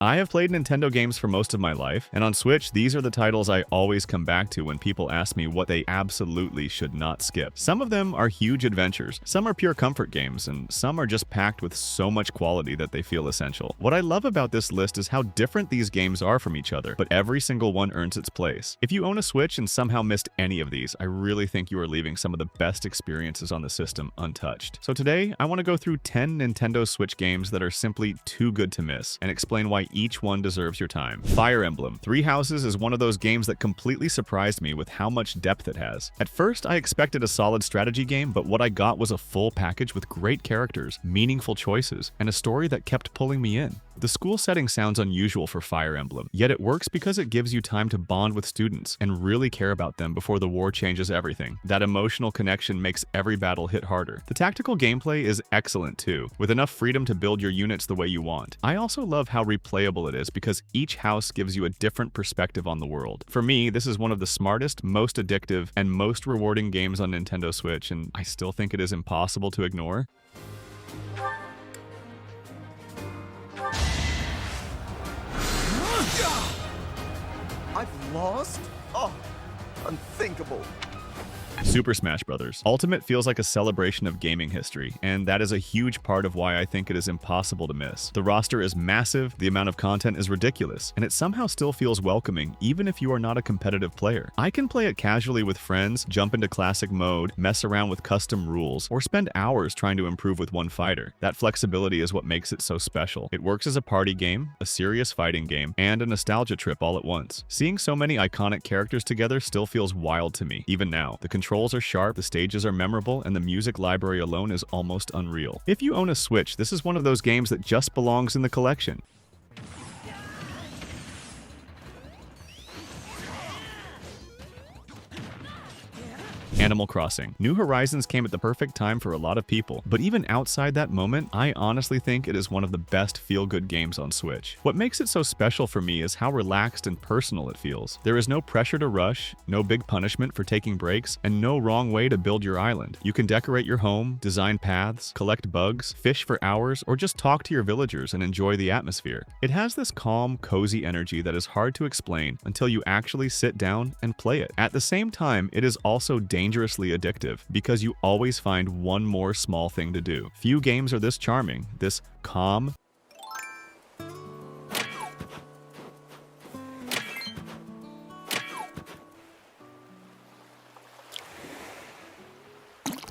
I have played Nintendo games for most of my life, and on Switch, these are the titles I always come back to when people ask me what they absolutely should not skip. Some of them are huge adventures, some are pure comfort games, and some are just packed with so much quality that they feel essential. What I love about this list is how different these games are from each other, but every single one earns its place. If you own a Switch and somehow missed any of these, I really think you are leaving some of the best experiences on the system untouched. So today, I want to go through 10 Nintendo Switch games that are simply too good to miss, and explain why each one deserves your time. Fire Emblem Three Houses is one of those games that completely surprised me with how much depth it has. At first, I expected a solid strategy game, but what I got was a full package with great characters, meaningful choices, and a story that kept pulling me in. The school setting sounds unusual for Fire Emblem, yet it works because it gives you time to bond with students and really care about them before the war changes everything. That emotional connection makes every battle hit harder. The tactical gameplay is excellent too, with enough freedom to build your units the way you want. I also love how replayable it is because each house gives you a different perspective on the world. For me, this is one of the smartest, most addictive, and most rewarding games on Nintendo Switch, and I still think it is impossible to ignore. I've lost? Oh, unthinkable. Super Smash Bros. Ultimate feels like a celebration of gaming history, and that is a huge part of why I think it is impossible to miss. The roster is massive, the amount of content is ridiculous, and it somehow still feels welcoming even if you are not a competitive player. I can play it casually with friends, jump into classic mode, mess around with custom rules, or spend hours trying to improve with one fighter. That flexibility is what makes it so special. It works as a party game, a serious fighting game, and a nostalgia trip all at once. Seeing so many iconic characters together still feels wild to me, even now. The controls are sharp, the stages are memorable, and the music library alone is almost unreal. If you own a Switch, this is one of those games that just belongs in the collection. Animal Crossing. New Horizons came at the perfect time for a lot of people, but even outside that moment, I honestly think it is one of the best feel-good games on Switch. What makes it so special for me is how relaxed and personal it feels. There is no pressure to rush, no big punishment for taking breaks, and no wrong way to build your island. You can decorate your home, design paths, collect bugs, fish for hours, or just talk to your villagers and enjoy the atmosphere. It has this calm, cozy energy that is hard to explain until you actually sit down and play it. At the same time, it is also dangerously addictive because you always find one more small thing to do. Few games are this charming, this calm,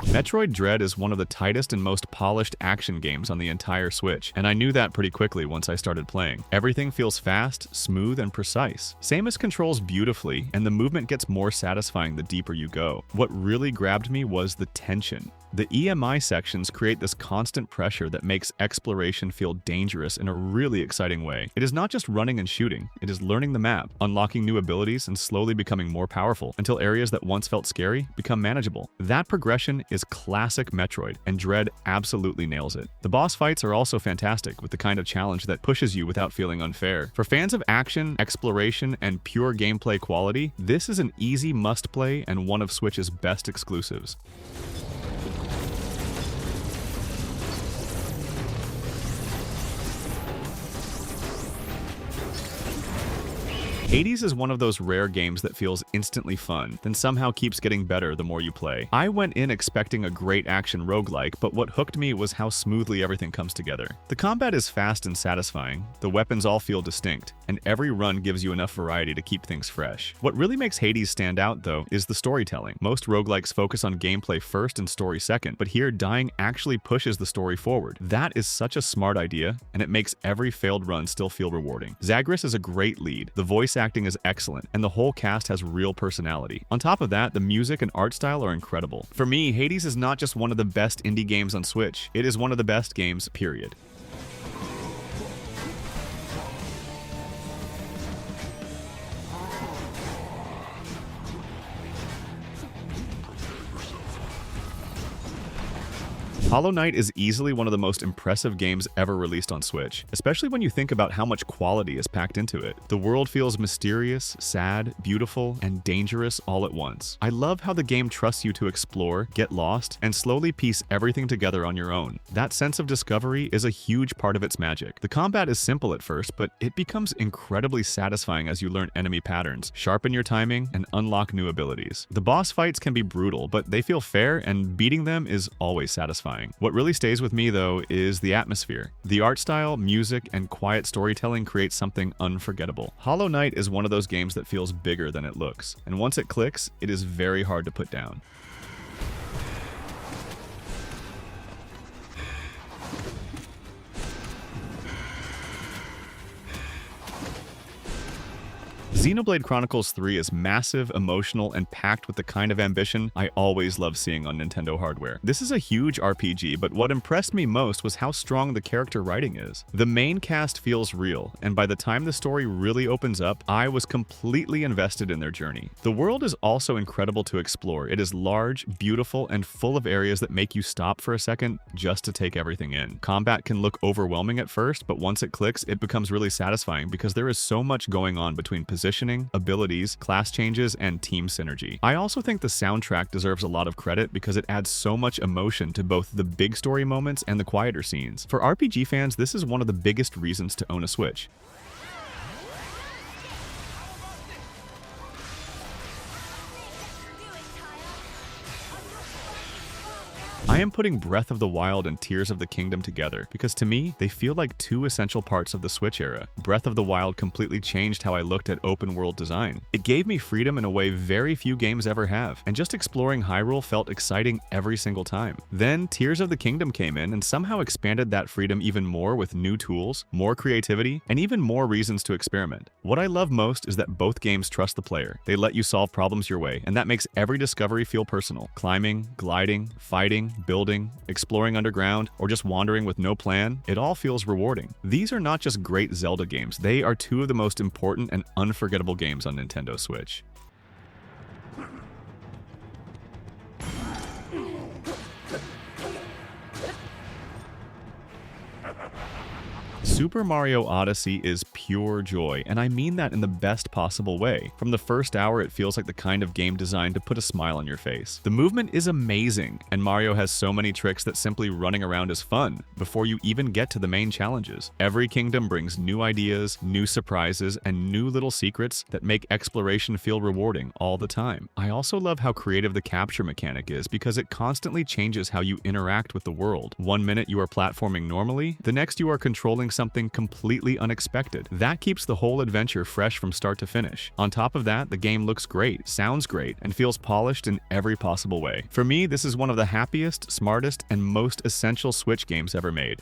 Metroid Dread is one of the tightest and most polished action games on the entire Switch, and I knew that pretty quickly once I started playing. Everything feels fast, smooth, and precise. Samus controls beautifully, and the movement gets more satisfying the deeper you go. What really grabbed me was the tension. The EMI sections create this constant pressure that makes exploration feel dangerous in a really exciting way. It is not just running and shooting, it is learning the map, unlocking new abilities, and slowly becoming more powerful until areas that once felt scary become manageable. That progression is classic Metroid, and Dread absolutely nails it. The boss fights are also fantastic, with the kind of challenge that pushes you without feeling unfair. For fans of action, exploration, and pure gameplay quality, this is an easy must-play and one of Switch's best exclusives. Hades is one of those rare games that feels instantly fun, then somehow keeps getting better the more you play. I went in expecting a great action roguelike, but what hooked me was how smoothly everything comes together. The combat is fast and satisfying, the weapons all feel distinct, and every run gives you enough variety to keep things fresh. What really makes Hades stand out, though, is the storytelling. Most roguelikes focus on gameplay first and story second, but here dying actually pushes the story forward. That is such a smart idea, and it makes every failed run still feel rewarding. Zagreus is a great lead, the voice acting is excellent, and the whole cast has real personality. On top of that, the music and art style are incredible. For me, Hades is not just one of the best indie games on Switch, it is one of the best games, period. Hollow Knight is easily one of the most impressive games ever released on Switch, especially when you think about how much quality is packed into it. The world feels mysterious, sad, beautiful, and dangerous all at once. I love how the game trusts you to explore, get lost, and slowly piece everything together on your own. That sense of discovery is a huge part of its magic. The combat is simple at first, but it becomes incredibly satisfying as you learn enemy patterns, sharpen your timing, and unlock new abilities. The boss fights can be brutal, but they feel fair, and beating them is always satisfying. What really stays with me, though, is the atmosphere. The art style, music, and quiet storytelling create something unforgettable. Hollow Knight is one of those games that feels bigger than it looks, and once it clicks, it is very hard to put down. Xenoblade Chronicles 3 is massive, emotional, and packed with the kind of ambition I always love seeing on Nintendo hardware. This is a huge RPG, but what impressed me most was how strong the character writing is. The main cast feels real, and by the time the story really opens up, I was completely invested in their journey. The world is also incredible to explore. It is large, beautiful, and full of areas that make you stop for a second just to take everything in. Combat can look overwhelming at first, but once it clicks, it becomes really satisfying because there is so much going on between positioning, abilities, class changes, and team synergy. I also think the soundtrack deserves a lot of credit because it adds so much emotion to both the big story moments and the quieter scenes. For RPG fans, this is one of the biggest reasons to own a Switch. I am putting Breath of the Wild and Tears of the Kingdom together because to me, they feel like two essential parts of the Switch era. Breath of the Wild completely changed how I looked at open world design. It gave me freedom in a way very few games ever have, and just exploring Hyrule felt exciting every single time. Then Tears of the Kingdom came in and somehow expanded that freedom even more with new tools, more creativity, and even more reasons to experiment. What I love most is that both games trust the player. They let you solve problems your way, and that makes every discovery feel personal. Climbing, gliding, fighting, building, exploring underground, or just wandering with no plan, it all feels rewarding. These are not just great Zelda games, they are two of the most important and unforgettable games on Nintendo Switch. Super Mario Odyssey is pure joy, and I mean that in the best possible way. From the first hour, it feels like the kind of game designed to put a smile on your face. The movement is amazing, and Mario has so many tricks that simply running around is fun before you even get to the main challenges. Every kingdom brings new ideas, new surprises, and new little secrets that make exploration feel rewarding all the time. I also love how creative the capture mechanic is because it constantly changes how you interact with the world. One minute you are platforming normally, the next you are controlling something completely unexpected. That keeps the whole adventure fresh from start to finish. On top of that, the game looks great, sounds great, and feels polished in every possible way. For me, this is one of the happiest, smartest, and most essential Switch games ever made.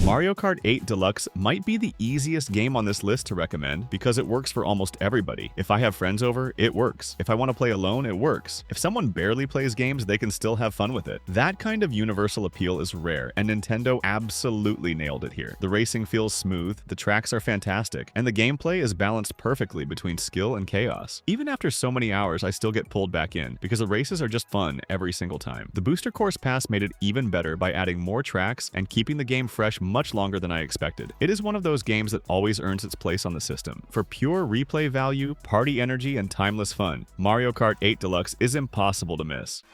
Mario Kart 8 Deluxe might be the easiest game on this list to recommend because it works for almost everybody. If I have friends over, it works. If I want to play alone, it works. If someone barely plays games, they can still have fun with it. That kind of universal appeal is rare, and Nintendo absolutely nailed it here. The racing feels smooth, the tracks are fantastic, and the gameplay is balanced perfectly between skill and chaos. Even after so many hours, I still get pulled back in because the races are just fun every single time. The Booster Course Pass made it even better by adding more tracks and keeping the game fresh much longer than I expected. It is one of those games that always earns its place on the system. For pure replay value, party energy, and timeless fun, Mario Kart 8 Deluxe is impossible to miss.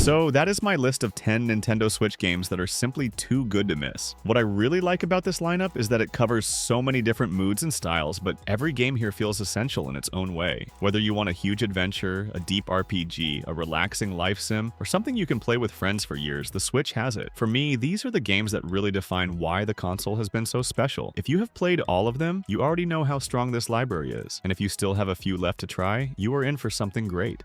So that is my list of 10 Nintendo Switch games that are simply too good to miss. What I really like about this lineup is that it covers so many different moods and styles, but every game here feels essential in its own way. Whether you want a huge adventure, a deep RPG, a relaxing life sim, or something you can play with friends for years, the Switch has it. For me, these are the games that really define why the console has been so special. If you have played all of them, you already know how strong this library is. And if you still have a few left to try, you are in for something great.